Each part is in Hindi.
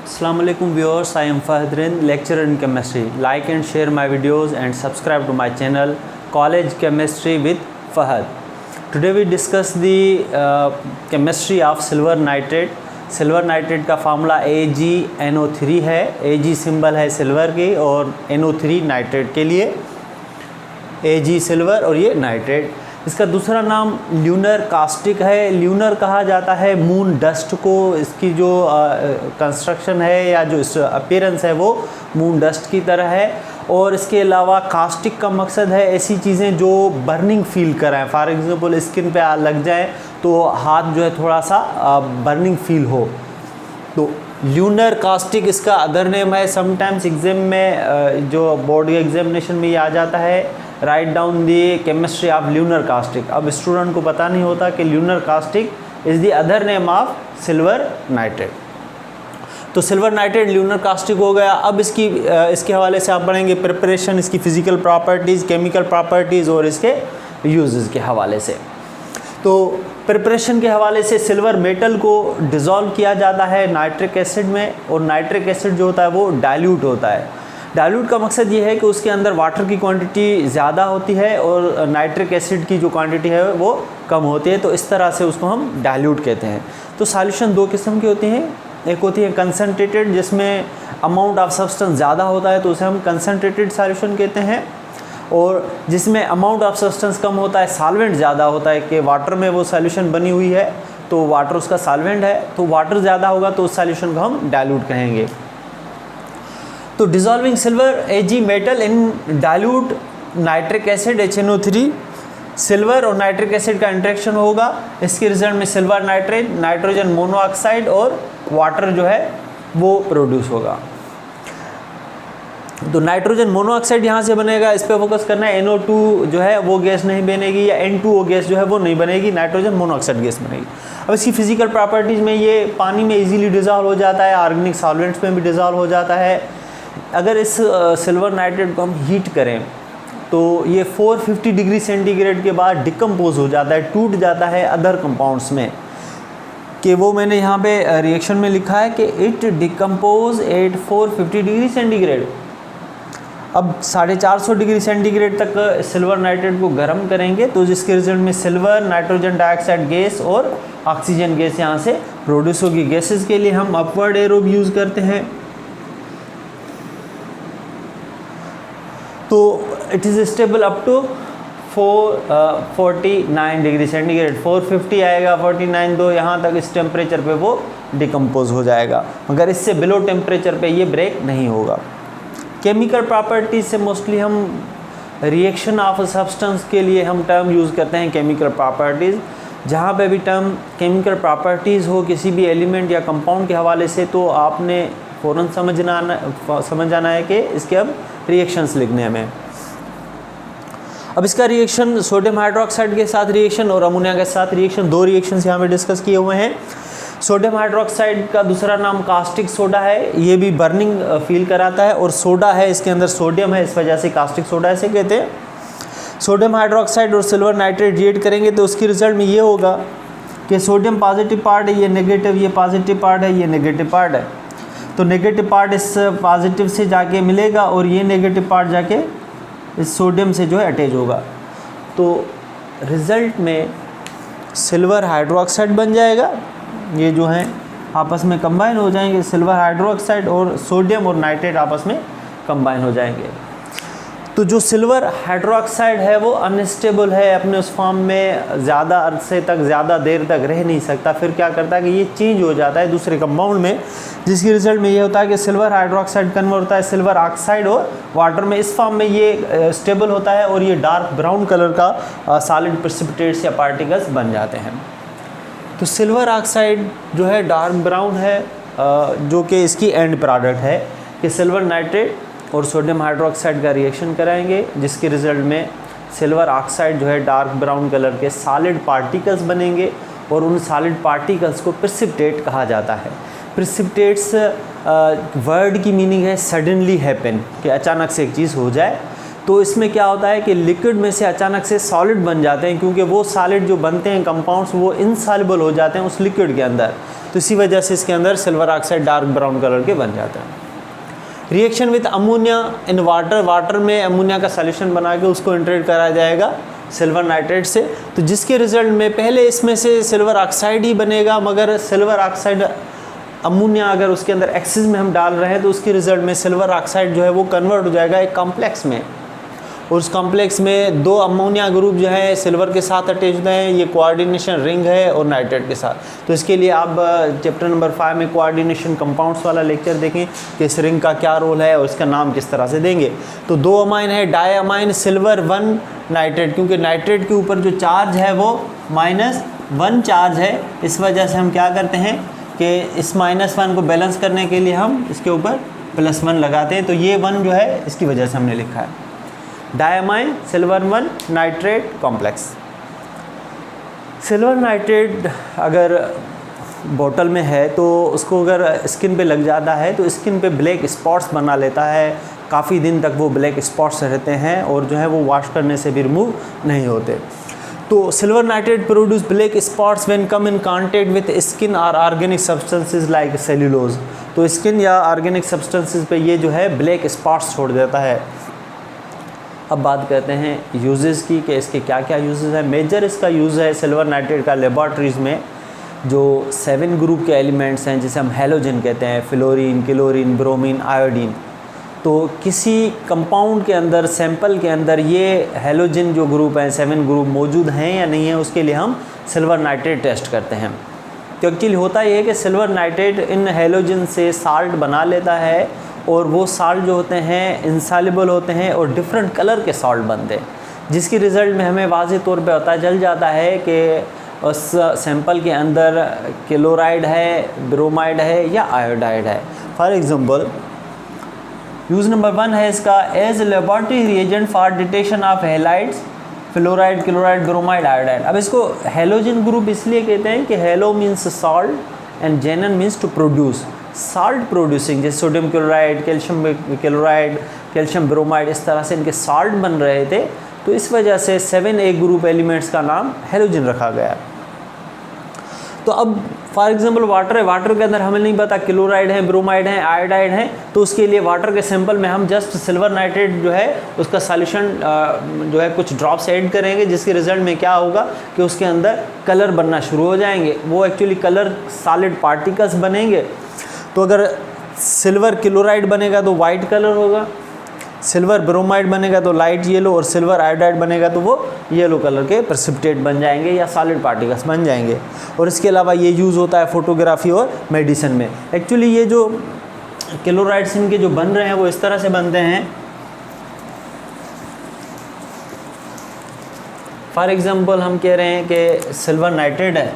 Assalamu alaikum viewers, I am Fahad Rind, lecturer in chemistry. Like and share my videos and subscribe to my channel College Chemistry with Fahad. Today we discuss the chemistry of silver nitrate. Silver nitrate का फार्मूला AgNO3 है। Ag सिंबल है सिल्वर की और NO3 नाइट्रेट के लिए। Ag सिल्वर और ये नाइट्रेट। इसका दूसरा नाम ल्यूनर कास्टिक है। ल्यूनर कहा जाता है मून डस्ट को। इसकी जो कंस्ट्रक्शन है या जो अपीयरेंस है वो मून डस्ट की तरह है। और इसके अलावा कास्टिक का मकसद है ऐसी चीज़ें जो बर्निंग फील कराएं। फॉर एग्जांपल स्किन पे लग जाए तो हाथ जो है थोड़ा सा बर्निंग फील हो, तो ल्यूनर कास्टिक इसका अदर नेम है। समटाइम्स एग्जाम में जो बोर्ड के एग्जामिनेशन में ये आ जाता है, write down the chemistry of lunar caustic. अब स्टूडेंट को पता नहीं होता कि lunar caustic is the other name of silver nitrate. तो सिल्वर नाइट्रेट ल्यूनर कास्टिक हो गया। अब इसके हवाले से आप पढ़ेंगे प्रिपरेशन, इसकी फ़िज़िकल प्रॉपर्टीज़, केमिकल प्रॉपर्टीज़ और इसके यूजेस के हवाले से। तो प्रिपरेशन के हवाले से सिल्वर मेटल को डिज़ोल्व किया जाता है नाइट्रिक एसिड में, और नाइट्रिक एसिड जो होता है वो डाइल्यूट होता है। डाइल्यूट का मकसद ये है कि उसके अंदर वाटर की क्वांटिटी ज़्यादा होती है और नाइट्रिक एसिड की जो क्वांटिटी है वो कम होती है, तो इस तरह से उसको हम डाइल्यूट कहते हैं। तो सॉल्यूशन दो किस्म की होती हैं। एक होती है कंसनट्रेटेड, जिसमें अमाउंट ऑफ सब्सटेंस ज़्यादा होता है तो उसे हम कंसनट्रेटेड सॉल्यूशन कहते हैं, और जिसमें अमाउंट ऑफ सब्सटेंस कम होता है, सॉल्वेंट ज़्यादा होता है कि वाटर में वो सॉल्यूशन बनी हुई है तो वाटर उसका सॉल्वेंट है, तो वाटर ज़्यादा होगा तो उस सॉल्यूशन को हम डाइल्यूट कहेंगे। तो dissolving silver Ag metal in dilute nitric acid HNO3, silver और नाइट्रिक एसिड का इंट्रैक्शन होगा। इसके रिजल्ट में सिल्वर नाइट्रेट, नाइट्रोजन मोनोऑक्साइड और वाटर जो है वो प्रोड्यूस होगा। तो नाइट्रोजन मोनोऑक्साइड यहाँ से बनेगा, इस पे फोकस करना है। NO2 जो है वो गैस नहीं बनेगी, या N2O गैस जो है वो नहीं बनेगी, नाइट्रोजन मोनोऑक्साइड गैस बनेगी। अब इसकी फिजिकल प्रॉपर्टीज़ में ये पानी में इजीली डिज़ोल्व हो जाता है, ऑर्गेनिक सॉल्वेंट्स में भी डिज़ोल्व हो जाता है। अगर इस सिल्वर नाइट्रेट को हम हीट करें तो ये 450 डिग्री सेंटीग्रेड के बाद डिकम्पोज हो जाता है, टूट जाता है अदर कंपाउंड्स में, कि वो मैंने यहाँ पे रिएक्शन में लिखा है कि it decompose at 450 degree centigrade. अब 450 डिग्री सेंटीग्रेड तक सिल्वर नाइट्रेट को गर्म करेंगे तो जिसके रिजल्ट में सिल्वर, नाइट्रोजन डाइऑक्साइड गैस और ऑक्सीजन गैस यहाँ से प्रोड्यूस होगी। गैसेस के लिए हम अपवर्ड एरो भी यूज़ करते हैं। तो it is stable up to 449 degree centigrade. 450 आएगा, 49 दो यहाँ तक, इस टेम्परेचर पे वो डिकम्पोज हो जाएगा, मगर इससे बिलो टेम्परेचर पे ये ब्रेक नहीं होगा। केमिकल प्रॉपर्टीज़ से मोस्टली हम रिएक्शन ऑफ सब्सटेंस के लिए हम टर्म यूज़ करते हैं केमिकल प्रॉपर्टीज़। जहाँ पे भी टर्म केमिकल प्रॉपर्टीज़ हो किसी भी एलिमेंट या कंपाउंड के हवाले से, तो आपने फ़ौरन समझ आना है कि इसके अब रिएक्शंस लिखने हमें। अब इसका रिएक्शन सोडियम हाइड्रोक्साइड के साथ रिएक्शन और अमोनिया के साथ रिएक्शन, दो रिएक्शंस यहाँ पे डिस्कस किए हुए हैं। सोडियम हाइड्रोक्साइड का दूसरा नाम कास्टिक सोडा है, ये भी बर्निंग फील कराता है, और सोडा है इसके अंदर सोडियम है, इस वजह से कास्टिक सोडा ऐसे कहते हैं। सोडियम हाइड्रोक्साइड और सिल्वर नाइट्रेट रिएक्ट करेंगे तो उसके रिजल्ट में ये होगा कि सोडियम पॉजिटिव पार्ट है, ये नेगेटिव, ये पॉजिटिव पार्ट है, ये नेगेटिव पार्ट है। तो नेगेटिव पार्ट इस पॉजिटिव से जाके मिलेगा और ये नेगेटिव पार्ट जाके इस सोडियम से जो है अटैच होगा। तो रिज़ल्ट में सिल्वर हाइड्रोक्साइड बन जाएगा, ये जो हैं आपस में कंबाइन हो जाएंगे, सिल्वर हाइड्रोक्साइड और सोडियम और नाइट्रेट आपस में कंबाइन हो जाएंगे। तो जो सिल्वर हाइड्रोक्साइड है वो अनस्टेबल है, अपने उस फॉर्म में ज़्यादा अरसे तक, ज़्यादा देर तक रह नहीं सकता। फिर क्या करता है कि ये चेंज हो जाता है दूसरे कंपाउंड में, जिसके रिजल्ट में ये होता है कि सिल्वर हाइड्रोक्साइड कन्वर्ट होता है सिल्वर ऑक्साइड और वाटर में। इस फॉर्म में ये स्टेबल होता है और ये डार्क ब्राउन कलर का सॉलिड प्रेसिपिटेट्स या पार्टिकल्स बन जाते हैं। तो सिल्वर ऑक्साइड जो है डार्क ब्राउन है, जो कि इसकी एंड प्रोडक्ट है कि सिल्वर नाइट्रेट और सोडियम हाइड्रोक्साइड का रिएक्शन कराएंगे, जिसके रिज़ल्ट में सिल्वर ऑक्साइड जो है डार्क ब्राउन कलर के सॉलिड पार्टिकल्स बनेंगे, और उन सॉलिड पार्टिकल्स को प्रेसिपिटेट कहा जाता है। प्रेसिपिटेट्स वर्ड की मीनिंग है सडनली हैपन, कि अचानक से एक चीज़ हो जाए। तो इसमें क्या होता है कि लिक्विड में से अचानक से सॉलिड बन जाते हैं, क्योंकि वो सॉलिड जो बनते हैं कंपाउंड्स वो इनसॉल्युबल हो जाते हैं उस लिक्विड के अंदर, तो इसी वजह से इसके अंदर silver oxide dark brown colour के बन जाते हैं। Reaction with ammonia in water, water में अमोनिया का सॉल्यूशन बना के उसको इंट्रेट कराया जाएगा सिल्वर नाइट्रेट से, तो जिसके रिजल्ट में पहले इसमें से सिल्वर ऑक्साइड ही बनेगा, मगर सिल्वर ऑक्साइड अमोनिया अगर उसके अंदर एक्सेस में हम डाल रहे हैं तो उसके रिजल्ट में सिल्वर ऑक्साइड जो है वो कन्वर्ट हो जाएगा एक कॉम्प्लेक्स में, और उस कॉम्प्लेक्स में 2 अमोनिया ग्रुप जो है सिल्वर के साथ अटैच होते हैं, ये कोऑर्डिनेशन रिंग है और नाइट्रेट के साथ। तो इसके लिए आप चैप्टर नंबर 5 में कोऑर्डिनेशन कंपाउंड्स वाला लेक्चर देखें कि इस रिंग का क्या रोल है और इसका नाम किस तरह से देंगे। तो 2 अमाइन है डायअमाइन सिल्वर 1 नाइट्रेट, क्योंकि नाइट्रेट के ऊपर जो चार्ज है वो -1 चार्ज है, इस वजह से हम क्या करते हैं कि इस -1 को बैलेंस करने के लिए हम इसके ऊपर +1 लगाते हैं, तो ये 1 जो है इसकी वजह से हमने लिखा है diammine silver 1 nitrate complex. Silver nitrate अगर बोतल में है तो उसको अगर स्किन पे लग जाता है तो स्किन पे ब्लैक स्पॉट्स बना लेता है, काफ़ी दिन तक वो ब्लैक स्पॉट्स रहते हैं और जो है वो वॉश करने से भी रिमूव नहीं होते। तो silver nitrate produce black spots when come in contact with skin और ऑर्गेनिक सब्सटेंसेस लाइक सेल्यूलोज। तो स्किन या ऑर्गेनिक सब्सटेंसेस पे ये जो है ब्लैक स्पॉट्स छोड़ देता है। अब बात करते हैं यूजेस की कि इसके क्या क्या यूजेस हैं। मेजर इसका यूज़ है सिल्वर नाइट्रेट का लेबॉर्ट्रीज़ में, जो 7 ग्रुप के एलिमेंट्स हैं जिसे हम हैलोजन कहते हैं, फ्लोरीन, क्लोरीन, ब्रोमीन, आयोडीन। तो किसी कंपाउंड के अंदर, सैंपल के अंदर ये हैलोजन जो ग्रुप हैं 7 ग्रुप मौजूद हैं या नहीं है, उसके लिए हम सिल्वर नाइट्रेट टेस्ट करते हैं। तो एक्चुअली होता ये है कि सिल्वर नाइट्रेट इन हैलोजन से साल्ट बना लेता है और वो साल्ट जो होते हैं इनसॉल्युबल होते हैं और डिफरेंट कलर के साल्ट बनते हैं, जिसके रिज़ल्ट में हमें वाज़ेह तौर पे पता चल जाता है कि उस सैंपल के अंदर क्लोराइड है, ब्रोमाइड है या आयोडाइड है। फॉर एग्ज़ाम्पल यूज़ नंबर 1 है इसका, as laboratory reagent for detection of halides, fluoride, chloride, bromide, iodide. अब इसको हैलोजन ग्रुप इसलिए कहते हैं कि halo means salt and gen means to produce, salt producing, जैसे sodium chloride, calcium chloride, calcium bromide, इस तरह से इनके साल्ट बन रहे थे, तो इस वजह से 7A ग्रुप एलिमेंट्स का नाम हैलोजन रखा गया। तो अब फॉर एग्जांपल वाटर है, वाटर के अंदर हमें नहीं पता क्लोराइड है, ब्रोमाइड है, आयोडाइड है, तो उसके लिए वाटर के सैंपल में हम जस्ट सिल्वर नाइट्रेट जो है उसका सॉल्यूशन जो है कुछ ड्रॉप्स ऐड करेंगे, जिसके रिजल्ट में क्या होगा कि उसके अंदर कलर बनना शुरू हो जाएंगे। वो एक्चुअली कलर सॉलिड पार्टिकल्स बनेंगे। तो अगर सिल्वर क्लोराइड बनेगा तो वाइट कलर होगा, सिल्वर ब्रोमाइड बनेगा तो लाइट येलो, और सिल्वर आयोडाइड बनेगा तो वो येलो कलर के प्रेसिपिटेट बन जाएंगे या सॉलिड पार्टिकल्स बन जाएंगे। और इसके अलावा ये यूज़ होता है फोटोग्राफी और मेडिसिन में। एक्चुअली ये जो क्लोराइड्स इनके जो बन रहे हैं वो इस तरह से बनते हैं। फॉर एग्जांपल हम कह रहे हैं कि सिल्वर नाइट्रेट है,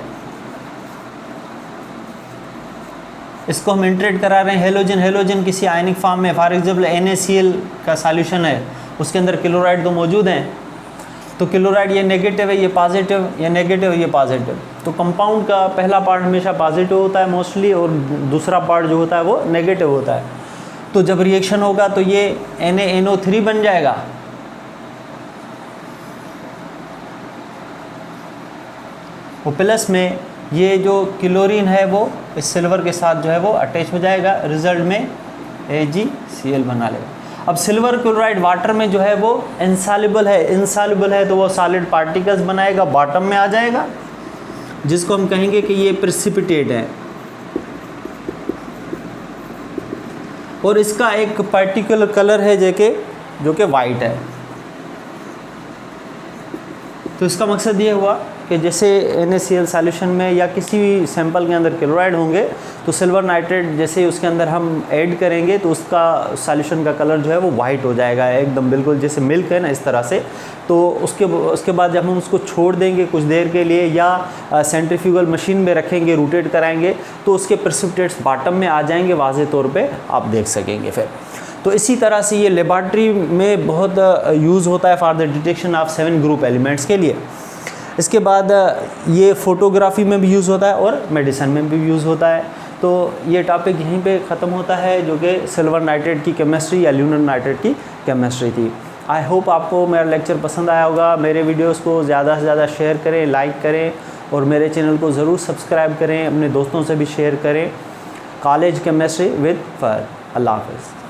इसको हम इंट्रेट करा रहे हैं हैलोजन, हैलोजन किसी आयनिक फॉर्म में, फॉर एग्जांपल NaCl का सॉल्यूशन है, उसके अंदर क्लोराइड तो मौजूद हैं, तो क्लोराइड ये नेगेटिव है, ये पॉजिटिव, ये नेगेटिव, ये पॉजिटिव। तो कंपाउंड का पहला पार्ट हमेशा पॉजिटिव होता है मोस्टली, और दूसरा पार्ट जो होता है वो नेगेटिव होता है। तो जब रिएक्शन होगा तो ये NaNO3 बन जाएगा, और प्लस में ये जो क्लोरीन है वो इस सिल्वर के साथ जो है वो अटैच हो जाएगा, रिजल्ट में AgCl बना लेगा। अब सिल्वर क्लोराइड वाटर में जो है वो इनसॉल्युबल है तो वो सॉलिड पार्टिकल्स बनाएगा, बॉटम में आ जाएगा, जिसको हम कहेंगे कि ये प्रेसिपिटेट है। और इसका एक पर्टिकुलर कलर है जो कि वाइट है। तो इसका मकसद ये हुआ कि जैसे NaCl सॉल्यूशन में या किसी भी सैंपल के अंदर क्लोराइड होंगे तो सिल्वर नाइट्रेट जैसे उसके अंदर हम ऐड करेंगे तो उसका सॉल्यूशन का कलर जो है वो वाइट हो जाएगा एकदम, बिल्कुल जैसे मिल्क है ना, इस तरह से। तो उसके बाद जब हम उसको छोड़ देंगे कुछ देर के लिए या सेंट्रीफ्यूगल मशीन में रखेंगे, रोटेट कराएंगे, तो उसके प्रेसिपिटेट्स बॉटम में आ जाएंगे, वाज़े तौर पर आप देख सकेंगे फिर। तो इसी तरह से ये लेबॉर्ट्री में बहुत यूज़ होता है for the detection of 7 group elements के लिए। इसके बाद ये फ़ोटोग्राफी में भी यूज़ होता है और मेडिसिन में भी यूज़ होता है। तो ये टॉपिक यहीं पे ख़त्म होता है, जो कि सिल्वर नाइट्रेट की केमिस्ट्री या ल्यूनर नाइट्रेट की केमिस्ट्री थी। आई होप आपको मेरा लेक्चर पसंद आया होगा। मेरे वीडियोस को ज़्यादा से ज़्यादा शेयर करें, लाइक करें और मेरे चैनल को ज़रूर सब्सक्राइब करें, अपने दोस्तों से भी शेयर करें। College chemistry with Fahad. अल्लाह हाफ़िज़।